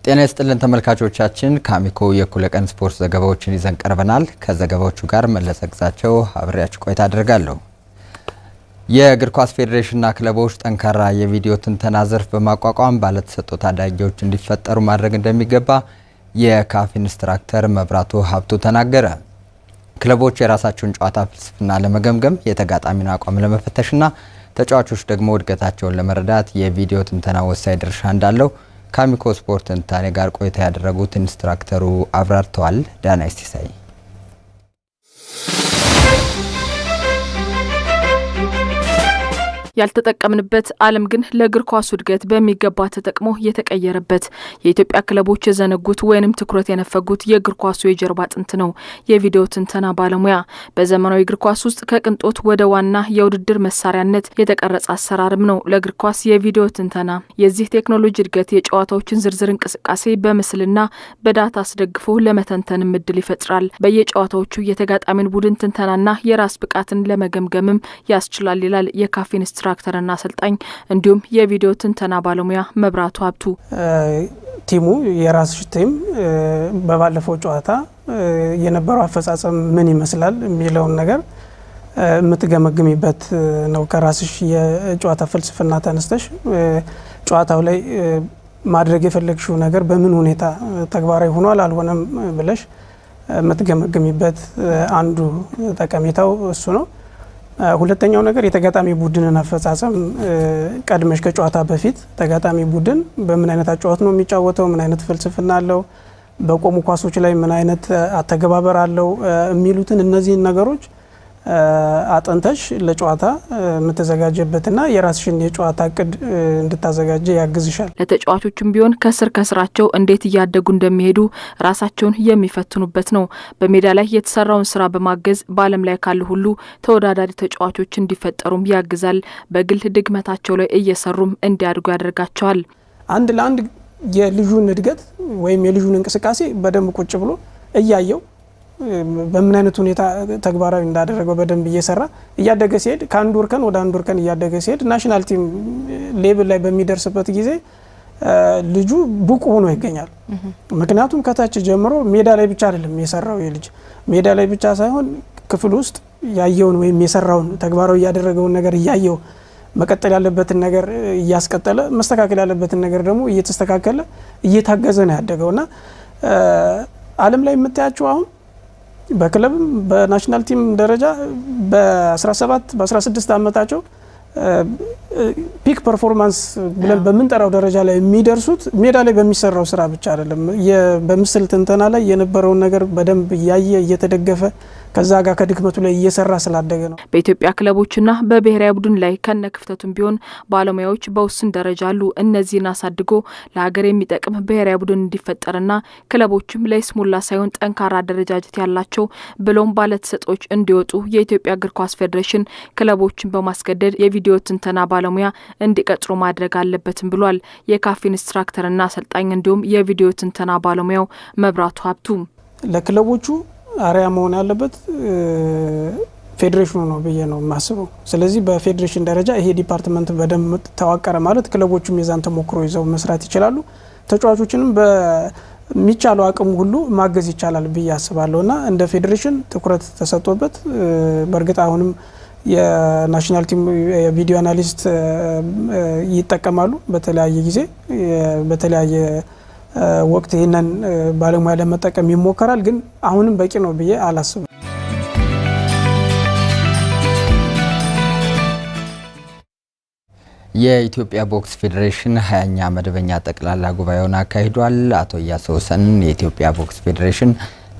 ጤና ይስጥልን ተመልካቾቻችን፣ ከአሚኮ የእኩለ ቀን ስፖርት ዘገባዎችን ይዘን ቀርበናል። ከዘገባዎቹ ጋር መለሰ ግዛቸው አብሬያችሁ ቆይታ አደርጋለሁ። የእግር ኳስ ፌዴሬሽንና ክለቦች ጠንካራ የቪዲዮ ትንተና ዘርፍ በማቋቋም ባለተሰጥኦ ታዳጊዎች እንዲፈጠሩ ማድረግ እንደሚገባ የካፍ ኢንስትራክተር መብራቱ ሀብቱ ተናገረ። ክለቦች የራሳቸውን ጨዋታ ፍልስፍና ለመገምገም የተጋጣሚን አቋም ለመፈተሽና ተጫዋቾች ደግሞ እድገታቸውን ለመረዳት የቪዲዮ ትንተና ወሳኝ ድርሻ እንዳለው ከአሚኮ ስፖርት ትንታኔ ጋር ቆይታ ያደረጉት ኢንስትራክተሩ አብራርተዋል። ዳናይስ ሲሳይ ያልተጠቀምንበት ዓለም ግን ለእግር ኳስ እድገት በሚገባ ተጠቅሞ የተቀየረበት የኢትዮጵያ ክለቦች የዘነጉት ወይንም ትኩረት የነፈጉት የእግር ኳሱ የጀርባ አጥንት ነው የቪዲዮ ትንተና ባለሙያ። በዘመናዊ እግር ኳስ ውስጥ ከቅንጦት ወደ ዋና የውድድር መሳሪያነት የተቀረጸ አሰራርም ነው ለእግር ኳስ የቪዲዮ ትንተና። የዚህ ቴክኖሎጂ እድገት የጨዋታዎችን ዝርዝር እንቅስቃሴ በምስልና በዳታ አስደግፎ ለመተንተንም እድል ይፈጥራል። በየጨዋታዎቹ የተጋጣሚን ቡድን ትንተናና የራስ ብቃትን ለመገምገምም ያስችላል ይላል የካፍ ኢንስትራክተርና አሰልጣኝ እንዲሁም የቪዲዮ ትንተና ባለሙያ መብራቱ ሀብቱ። ቲሙ የራስሽ ቲም በባለፈው ጨዋታ የነበረው አፈጻጸም ምን ይመስላል የሚለውን ነገር የምትገመግሚበት ነው። ከራስሽ የጨዋታ ፍልስፍና ተነስተሽ ጨዋታው ላይ ማድረግ የፈለግሽው ነገር በምን ሁኔታ ተግባራዊ ሆኗል አልሆነም ብለሽ የምትገመግሚበት አንዱ ጠቀሜታው እሱ ነው። ሁለተኛው ነገር የተጋጣሚ ቡድንን አፈጻጸም ቀድመሽ ከጨዋታ በፊት ተጋጣሚ ቡድን በምን አይነት አጨዋወት ነው የሚጫወተው፣ ምን አይነት ፍልስፍና አለው፣ በቆሙ ኳሶች ላይ ምን አይነት አተገባበር አለው የሚሉትን እነዚህን ነገሮች አጥንተሽ ለጨዋታ የምትዘጋጀበትና የራስሽን የጨዋታ እቅድ እንድታዘጋጀ ያግዝሻል። ለተጫዋቾችም ቢሆን ከስራቸው እንዴት እያደጉ እንደሚሄዱ ራሳቸውን የሚፈትኑበት ነው። በሜዳ ላይ የተሰራውን ስራ በማገዝ በዓለም ላይ ካሉ ሁሉ ተወዳዳሪ ተጫዋቾች እንዲፈጠሩም ያግዛል። በግል ድግመታቸው ላይ እየሰሩም እንዲያድጉ ያደርጋቸዋል። አንድ ለአንድ የልጁን እድገት ወይም የልጁን እንቅስቃሴ በደንብ ቁጭ ብሎ እያየው በምን አይነት ሁኔታ ተግባራዊ እንዳደረገው በደንብ እየሰራ እያደገ ሲሄድ ከአንድ ወር ከን ወደ አንድ ወር ከን እያደገ ሲሄድ ናሽናል ቲም ሌቭል ላይ በሚደርስበት ጊዜ ልጁ ብቁ ሆኖ ይገኛል። ምክንያቱም ከታች ጀምሮ ሜዳ ላይ ብቻ አይደለም የሰራው የልጅ ሜዳ ላይ ብቻ ሳይሆን ክፍል ውስጥ ያየውን ወይም የሰራውን ተግባራዊ ያደረገውን ነገር እያየው መቀጠል ያለበትን ነገር እያስቀጠለ መስተካከል ያለበትን ነገር ደግሞ እየተስተካከለ እየታገዘ ነው ያደገውና ዓለም ላይ የምታያቸው አሁን በክለብም በናሽናል ቲም ደረጃ በ17 በ16 ዓመታቸው ፒክ ፐርፎርማንስ ብለን በምንጠራው ደረጃ ላይ የሚደርሱት ሜዳ ላይ በሚሰራው ስራ ብቻ አይደለም። በምስል ትንተና ላይ የነበረውን ነገር በደንብ እያየ እየተደገፈ ከዛ ጋር ከድክመቱ ላይ እየሰራ ስላደገ ነው። በኢትዮጵያ ክለቦችና በብሔራዊ ቡድን ላይ ከነ ክፍተቱም ቢሆን ባለሙያዎች በውስን ደረጃ አሉ። እነዚህን አሳድጎ ለሀገር የሚጠቅም ብሔራዊ ቡድን እንዲፈጠርና ክለቦችም ለይስሙላ ሳይሆን ጠንካራ አደረጃጀት ያላቸው ብሎም ባለተሰጦች እንዲወጡ የኢትዮጵያ እግር ኳስ ፌዴሬሽን ክለቦችን በማስገደድ የቪዲዮ ትንተና ባለሙያ እንዲቀጥሩ ማድረግ አለበትም ብሏል። የካፍ ኢንስትራክተርና አሰልጣኝ እንዲሁም የቪዲዮ ትንተና ባለሙያው መብራቱ ሀብቱ ለክለቦቹ አሪያ መሆን ያለበት ፌዴሬሽኑ ነው ብዬ ነው የማስበው። ስለዚህ በፌዴሬሽን ደረጃ ይሄ ዲፓርትመንት በደንብ ተዋቀረ ማለት ክለቦቹም የዛን ተሞክሮ ይዘው መስራት ይችላሉ። ተጫዋቾችንም በሚቻለው አቅም ሁሉ ማገዝ ይቻላል ብዬ አስባለሁና እንደ ፌዴሬሽን ትኩረት ተሰጥቶበት በእርግጥ አሁንም የናሽናል ቲም የቪዲዮ አናሊስት ይጠቀማሉ በተለያየ ጊዜ በተለያየ ወቅት ይሄንን ባለሙያ ለመጠቀም ይሞከራል፣ ግን አሁንም በቂ ነው ብዬ አላስብም። የኢትዮጵያ ቦክስ ፌዴሬሽን 20ኛ መደበኛ ጠቅላላ ጉባኤውን አካሂዷል። አቶ ኢያሱ ወሰን የኢትዮጵያ ቦክስ ፌዴሬሽን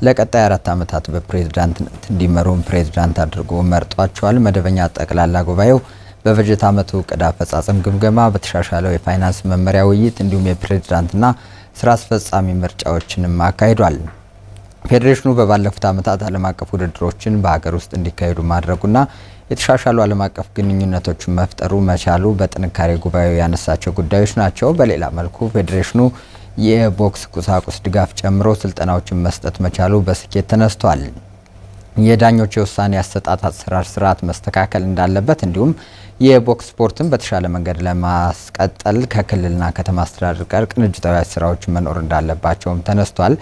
ለቀጣይ 4 ዓመታት በፕሬዝዳንትነት እንዲመሩም ፕሬዝዳንት አድርጎ መርጧቸዋል። መደበኛ ጠቅላላ ጉባኤው በበጀት ዓመቱ ዕቅድ አፈጻጸም ግምገማ፣ በተሻሻለው የፋይናንስ መመሪያ ውይይት እንዲሁም የፕሬዝዳንትና ስራ አስፈጻሚ ምርጫዎችንም አካሂዷል። ፌዴሬሽኑ በባለፉት ዓመታት ዓለም አቀፍ ውድድሮችን በሀገር ውስጥ እንዲካሄዱ ማድረጉና የተሻሻሉ ዓለም አቀፍ ግንኙነቶችን መፍጠሩ መቻሉ በጥንካሬ ጉባኤው ያነሳቸው ጉዳዮች ናቸው። በሌላ መልኩ ፌዴሬሽኑ የቦክስ ቁሳቁስ ድጋፍ ጨምሮ ስልጠናዎችን መስጠት መቻሉ በስኬት ተነስቷል። የዳኞች የውሳኔ አሰጣጥ አሰራር ስርዓት መስተካከል እንዳለበት እንዲሁም የቦክስ ስፖርትን በተሻለ መንገድ ለማስቀጠል ከክልልና ከተማ አስተዳደር ጋር ቅንጅታዊ ስራዎች መኖር እንዳለባቸውም ተነስቷል።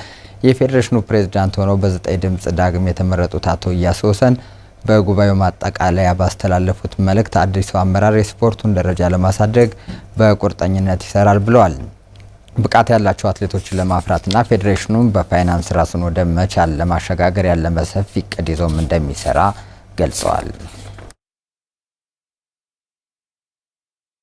የፌዴሬሽኑ ፕሬዝዳንት ሆነው በ9 ድምጽ ዳግም የተመረጡት አቶ ኢያሱ ወሰን በጉባኤው ማጠቃለያ ባስተላለፉት መልእክት አዲሱ አመራር የስፖርቱን ደረጃ ለማሳደግ በቁርጠኝነት ይሰራል ብለዋል። ብቃት ያላቸው አትሌቶችን ለማፍራትና ፌዴሬሽኑን በፋይናንስ ራሱን ወደ መቻል ለማሸጋገር ያለመ ሰፊ እቅድ ይዞም እንደሚሰራ ገልጸዋል።